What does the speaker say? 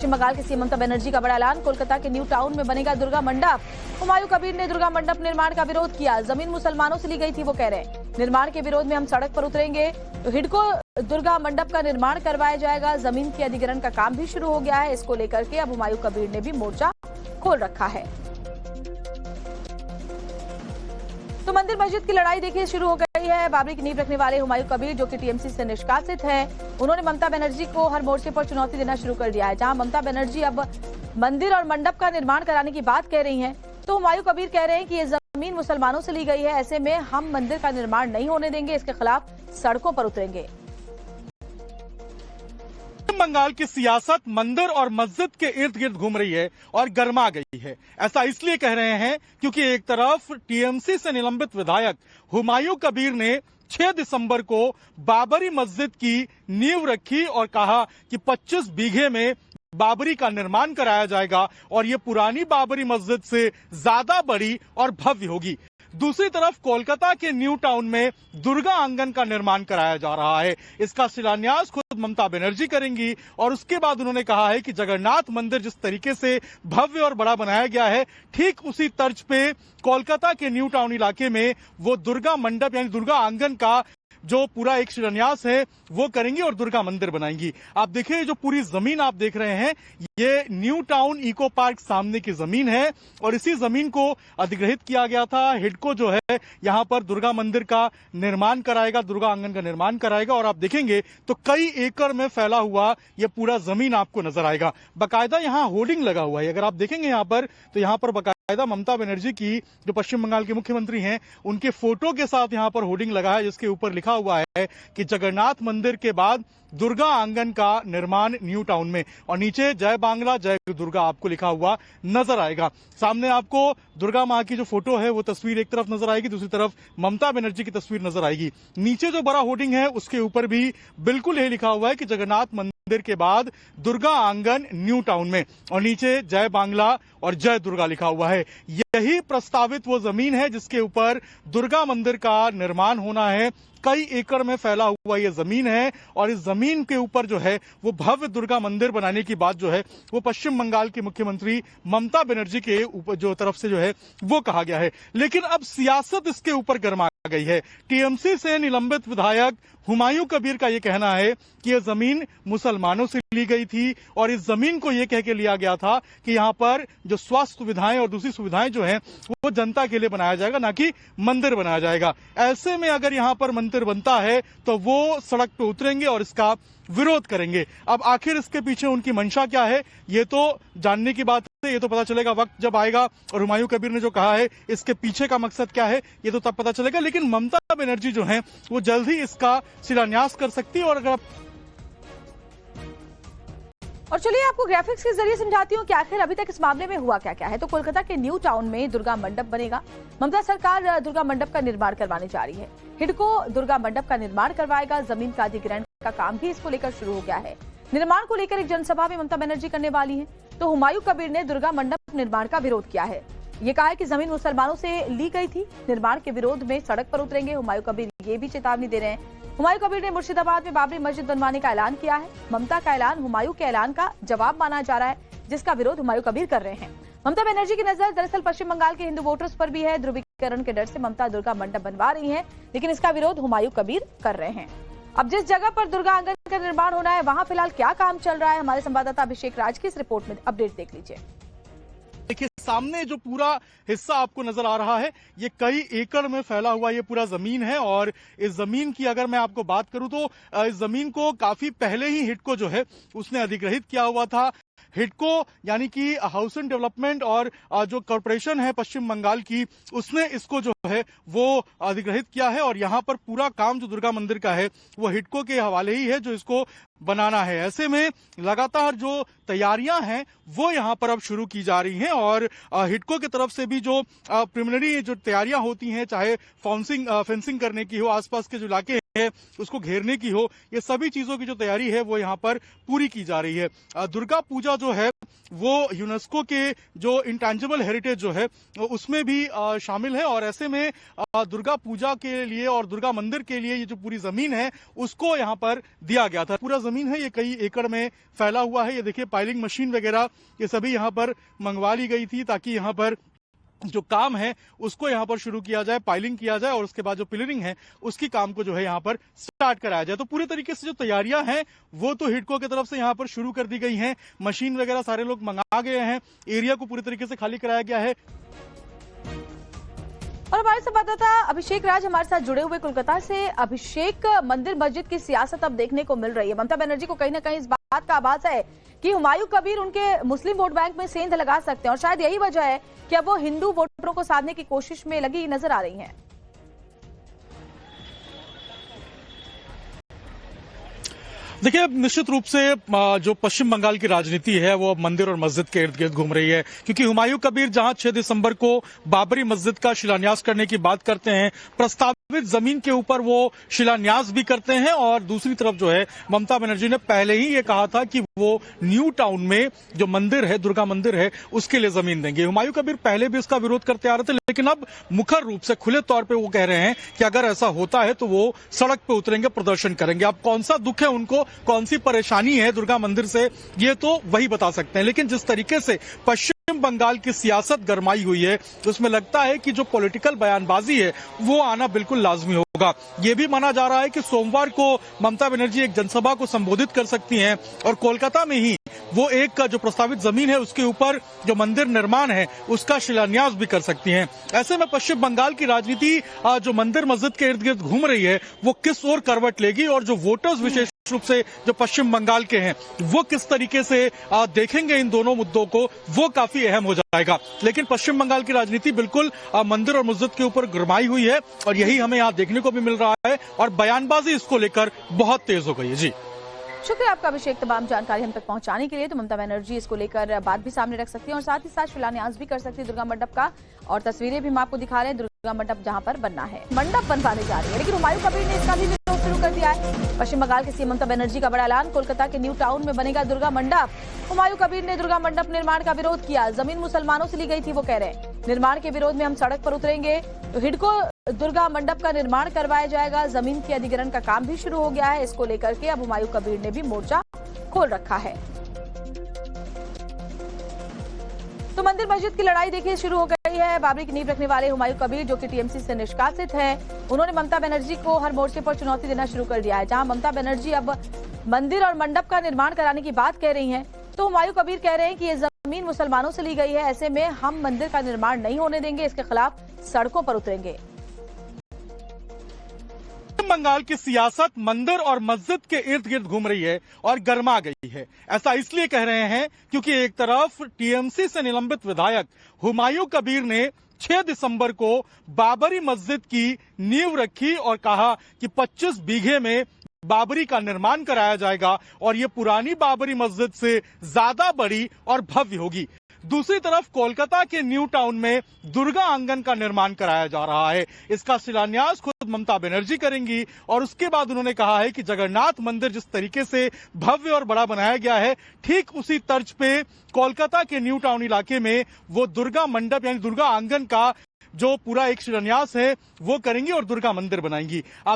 पश्चिम बंगाल की सीएम ममता बनर्जी का बड़ा ऐलान। कोलकाता के न्यू टाउन में बनेगा दुर्गा मंडप। हुमायूं कबीर ने दुर्गा मंडप निर्माण का विरोध किया। जमीन मुसलमानों से ली गई थी, वो कह रहे हैं। निर्माण के विरोध में हम सड़क पर उतरेंगे। तो हिडको दुर्गा मंडप का निर्माण करवाया जाएगा। जमीन के अधिग्रहण का काम भी शुरू हो गया है। इसको लेकर के अब हुमायूं कबीर ने भी मोर्चा खोल रखा है। तो मंदिर मस्जिद की लड़ाई देखिए शुरू हो गई है। बाबरी की नींव रखने वाले हुमायूं कबीर, जो कि टीएमसी से निष्कासित हैं, उन्होंने ममता बनर्जी को हर मोर्चे पर चुनौती देना शुरू कर दिया है। जहां ममता बनर्जी अब मंदिर और मंडप का निर्माण कराने की बात कह रही हैं, तो हुमायूं कबीर कह रहे हैं कि ये जमीन मुसलमानों से ली गई है। ऐसे में हम मंदिर का निर्माण नहीं होने देंगे। इसके खिलाफ सड़कों पर उतरेंगे। बंगाल की सियासत मंदिर और मस्जिद के इर्द गिर्द घूम रही है और गर्मा गई है। ऐसा इसलिए कह रहे हैं क्योंकि एक तरफ टीएमसी से निलंबित विधायक हुमायूं कबीर ने 6 दिसंबर को बाबरी मस्जिद की नींव रखी और कहा कि 25 बीघे में बाबरी का निर्माण कराया जाएगा और ये पुरानी बाबरी मस्जिद से ज्यादा बड़ी और भव्य होगी। दूसरी तरफ कोलकाता के न्यू टाउन में दुर्गा आंगन का निर्माण कराया जा रहा है। इसका शिलान्यास खुद ममता बनर्जी करेंगी और उसके बाद उन्होंने कहा है कि जगन्नाथ मंदिर जिस तरीके से भव्य और बड़ा बनाया गया है, ठीक उसी तर्ज पे कोलकाता के न्यू टाउन इलाके में वो दुर्गा मंडप यानी दुर्गा आंगन का जो पूरा एक शिलान्यास है वो करेंगी और दुर्गा मंदिर बनाएंगी। आप देखिए, जो पूरी जमीन आप देख रहे हैं, ये न्यू टाउन इको पार्क सामने की जमीन है और इसी जमीन को अधिग्रहित किया गया था। हिडको जो है यहाँ पर दुर्गा मंदिर का निर्माण कराएगा, दुर्गा आंगन का निर्माण कराएगा और आप देखेंगे तो कई एकड़ में फैला हुआ ये पूरा जमीन आपको नजर आएगा। बाकायदा यहाँ होर्डिंग लगा हुआ है। अगर आप देखेंगे यहाँ पर, तो यहाँ पर बाकायदा ममता बनर्जी की, जो पश्चिम बंगाल के मुख्यमंत्री हैं, उनके फोटो के साथ यहाँ पर होर्डिंग लगा है, जिसके ऊपर लिखा हुआ है कि जगन्नाथ मंदिर के बाद दुर्गा आंगन का निर्माण न्यू टाउन में, और नीचे जय बांग्ला जय दुर्गा आपको लिखा हुआ नजर आएगा। सामने आपको दुर्गा मां की जो फोटो है वो तस्वीर एक तरफ नजर आएगी, दूसरी तरफ ममता बनर्जी की तस्वीर नजर आएगी। नीचे जो बड़ा होर्डिंग है उसके ऊपर भी बिल्कुल यही लिखा हुआ है कि जगन्नाथ मंदिर के बाद दुर्गा आंगन न्यू टाउन में, और नीचे जय बांग्ला और जय दुर्गा लिखा हुआ है। यही प्रस्तावित वो जमीन है जिसके ऊपर दुर्गा मंदिर का निर्माण होना है। कई एकड़ में फैला हुआ ये जमीन है और इस जमीन के ऊपर जो है वो भव्य दुर्गा मंदिर बनाने की बात जो है वो पश्चिम बंगाल की मुख्यमंत्री ममता बनर्जी के ऊपर जो तरफ से जो है वो कहा गया है। लेकिन अब सियासत इसके ऊपर गर्मा गई है। टीएमसी से निलंबित विधायक हुमायूं कबीर का यह कहना है कि यह जमीन मुसलमानों से ली गई थी और इस जमीन को यह कह के लिया गया था कि यहाँ पर जो स्वास्थ्य सुविधाएं और दूसरी सुविधाएं जो हैं वो जनता के लिए बनाया जाएगा, ना कि मंदिर बनाया जाएगा। ऐसे में अगर यहाँ पर मंदिर बनता है तो वो सड़क पे उतरेंगे और इसका विरोध करेंगे। अब आखिर इसके पीछे उनकी मंशा क्या है, ये तो जानने की बात है, ये तो पता चलेगा वक्त जब आएगा। और हुमायूं कबीर ने जो कहा है इसके पीछे का मकसद क्या है, ये तो तब पता चलेगा। लेकिन ममता बनर्जी जो है वो जल्द ही इसका शिलान्यास कर सकती है। और अगर चलिए आपको ग्राफिक्स के जरिए समझाती हूँ कि आखिर अभी तक इस मामले में हुआ क्या क्या है। तो कोलकाता के न्यू टाउन में दुर्गा मंडप बनेगा। ममता सरकार दुर्गा मंडप का निर्माण करवाने जा रही है। हिडको दुर्गा मंडप का निर्माण करवाएगा। जमीन का अधिग्रहण का काम भी इसको लेकर शुरू हो गया है। निर्माण को लेकर एक जनसभा भी ममता बनर्जी करने वाली है। तो हुमायूं कबीर ने दुर्गा मंडप निर्माण का विरोध किया है। ये कहा है कि जमीन मुसलमानों से ली गई थी। निर्माण के विरोध में सड़क पर उतरेंगे। हुमायूं कबीर ये भी चेतावनी दे रहे हैं। हुमायूं कबीर ने मुर्शिदाबाद में बाबरी मस्जिद बनवाने का ऐलान किया है। ममता का ऐलान हुमायूं के ऐलान का जवाब माना जा रहा है, जिसका विरोध हुमायूं कबीर कर रहे हैं। ममता बनर्जी की नजर दरअसल पश्चिम बंगाल के हिंदू वोटर्स पर भी है। ध्रुवीकरण के डर से ममता दुर्गा मंडप बनवा रही है, लेकिन इसका विरोध हुमायूं कबीर कर रहे हैं। अब जिस जगह पर दुर्गा आंगन का निर्माण होना है वहां फिलहाल क्या काम चल रहा है, हमारे संवाददाता अभिषेक राज की इस रिपोर्ट में अपडेट देख लीजिए। देखिए, सामने जो पूरा हिस्सा आपको नजर आ रहा है ये कई एकड़ में फैला हुआ ये पूरा जमीन है। और इस जमीन की अगर मैं आपको बात करूं तो इस जमीन को काफी पहले ही हिडको जो है उसने अधिग्रहित किया हुआ था। हिडको यानी कि हाउसिंग डेवलपमेंट और जो कॉर्पोरेशन है पश्चिम बंगाल की, उसने इसको जो है वो अधिग्रहित किया है। और यहाँ पर पूरा काम जो दुर्गा मंदिर का है वो हिडको के हवाले ही है, जो इसको बनाना है। ऐसे में लगातार जो तैयारियां हैं वो यहाँ पर अब शुरू की जा रही हैं और हिडको की तरफ से भी जो प्रिलिमिनरी जो तैयारियां होती हैं, चाहे फेंसिंग करने की हो, आसपास के जो इलाके है उसको घेरने की हो, ये सभी चीजों की जो तैयारी है वो यहाँ पर पूरी की जा रही है। दुर्गा पूजा जो है वो यूनेस्को के जो इंटेंजिबल हेरिटेज जो है उसमें भी शामिल है। और ऐसे में दुर्गा पूजा के लिए और दुर्गा मंदिर के लिए ये जो पूरी जमीन है उसको यहाँ पर दिया गया था। पूरा जमीन है ये कई एकड़ में फैला हुआ है। ये देखिए पाइलिंग मशीन वगैरह ये सभी यहाँ पर मंगवा ली गई थी ताकि यहाँ पर जो काम है उसको यहाँ पर शुरू किया जाए, पाइलिंग किया जाए और उसके बाद जो पिलरिंग है उसकी काम को जो है यहाँ पर स्टार्ट कराया जाए। तो पूरे तरीके से जो तैयारियां हैं वो तो हिडको की तरफ से यहाँ पर शुरू कर दी गई हैं। मशीन वगैरह सारे लोग मंगा गए हैं, एरिया को पूरी तरीके से खाली कराया गया है। और हमारे संवाददाता अभिषेक राज हमारे साथ जुड़े हुए कोलकाता से। अभिषेक, मंदिर मस्जिद की सियासत अब देखने को मिल रही है। ममता बनर्जी को कहीं ना कहीं इस बात का आभास है कि हुमायूं कबीर उनके मुस्लिम वोट बैंक में सेंध लगा सकते हैं और शायद यही वजह है कि अब वो हिंदू वोटरों को साधने की कोशिश में लगी नजर आ रही हैं। देखिए, निश्चित रूप से जो पश्चिम बंगाल की राजनीति है वो अब मंदिर और मस्जिद के इर्द गिर्द घूम रही है, क्योंकि हुमायूं कबीर जहां 6 दिसंबर को बाबरी मस्जिद का शिलान्यास करने की बात करते हैं, प्रस्तावित जमीन के ऊपर वो शिलान्यास भी करते हैं। और दूसरी तरफ जो है ममता बनर्जी ने पहले ही ये कहा था कि वो न्यू टाउन में जो मंदिर है, दुर्गा मंदिर है, उसके लिए जमीन देंगे। हुमायूं कबीर पहले भी इसका विरोध करते आ रहे थे, लेकिन अब मुखर रूप से खुले तौर पे वो कह रहे हैं कि अगर ऐसा होता है तो वो सड़क पे उतरेंगे, प्रदर्शन करेंगे। अब कौन सा दुख है उनको, कौन सी परेशानी है दुर्गा मंदिर से, ये तो वही बता सकते हैं। लेकिन जिस तरीके से पश्चिम बंगाल की सियासत गरमाई हुई है उसमें लगता है कि जो पॉलिटिकल बयानबाजी है वो आना बिल्कुल लाजमी होगा। ये भी माना जा रहा है कि सोमवार को ममता बनर्जी एक जनसभा को संबोधित कर सकती हैं और कोलकाता में ही वो एक जो प्रस्तावित जमीन है उसके ऊपर जो मंदिर निर्माण है उसका शिलान्यास भी कर सकती हैं। ऐसे में पश्चिम बंगाल की राजनीति जो मंदिर मस्जिद के इर्द गिर्द घूम रही है वो किस ओर करवट लेगी और जो वोटर्स विशेष रूप से जो पश्चिम बंगाल के हैं वो किस तरीके से देखेंगे इन दोनों मुद्दों को, वो काफी अहम हो जाएगा। लेकिन पश्चिम बंगाल की राजनीति बिल्कुल मंदिर और मस्जिद के ऊपर गरमाई हुई है और यही हमें यहाँ देखने को भी मिल रहा है और बयानबाजी इसको लेकर बहुत तेज हो गई है। जी शुक्रिया आपका अभिषेक, तमाम जानकारी हम तक पहुंचाने के लिए। तो ममता बनर्जी इसको लेकर बात भी सामने रख सकती हैं और साथ ही साथ शिलान्यास भी कर सकती है दुर्गा मंडप का। और तस्वीरें भी हम आपको दिखा रहे हैं दुर्गा मंडप जहां पर बनना है, मंडप बनवाने जा रही है। लेकिन हुमायूं कबीर ने इसका भी विरोध शुरू कर दिया है। पश्चिम बंगाल की सीएम ममता बनर्जी का बड़ा ऐलान, कोलकाता के न्यू टाउन में बनेगा दुर्गा मंडप। हुमायूं कबीर ने दुर्गा मंडप निर्माण का विरोध किया, जमीन मुसलमानों से ली गई थी वो कह रहे हैं। निर्माण के विरोध में हम सड़क पर उतरेंगे। तो हिडको दुर्गा मंडप का निर्माण करवाया जाएगा, जमीन के अधिग्रहण का काम भी शुरू हो गया है। इसको लेकर के अब हुमायूं कबीर ने भी मोर्चा खोल रखा है। तो मंदिर मस्जिद की लड़ाई देखिए शुरू हो गई है। बाबरी की नींव रखने वाले हुमायूं कबीर जो कि टीएमसी से निष्कासित हैं, उन्होंने ममता बनर्जी को हर मोर्चे पर चुनौती देना शुरू कर दिया है। जहां ममता बनर्जी अब मंदिर और मंडप का निर्माण कराने की बात कह रही हैं, तो हुमायूं कबीर कह रहे हैं कि ये जमीन मुसलमानों से ली गई है, ऐसे में हम मंदिर का निर्माण नहीं होने देंगे, इसके खिलाफ सड़कों पर उतरेंगे। बंगाल की सियासत मंदिर और मस्जिद के इर्द गिर्द घूम रही है और गर्मा गई है। ऐसा इसलिए कह रहे हैं क्योंकि एक तरफ टीएमसी से निलंबित विधायक हुमायूं कबीर ने 6 दिसंबर को बाबरी मस्जिद की नींव रखी और कहा कि 25 बीघे में बाबरी का निर्माण कराया जाएगा और ये पुरानी बाबरी मस्जिद से ज्यादा बड़ी और भव्य होगी। दूसरी तरफ कोलकाता के न्यू टाउन में दुर्गा आंगन का निर्माण कराया जा रहा है। इसका शिलान्यास खुद ममता बनर्जी करेंगी और उसके बाद उन्होंने कहा है कि जगन्नाथ मंदिर जिस तरीके से भव्य और बड़ा बनाया गया है, ठीक उसी तर्ज पे कोलकाता के न्यू टाउन इलाके में वो दुर्गा मंडप यानी दुर्गा आंगन का जो पूरा एक शिलान्यास है वो करेंगी और दुर्गा मंदिर बनाएंगी। आप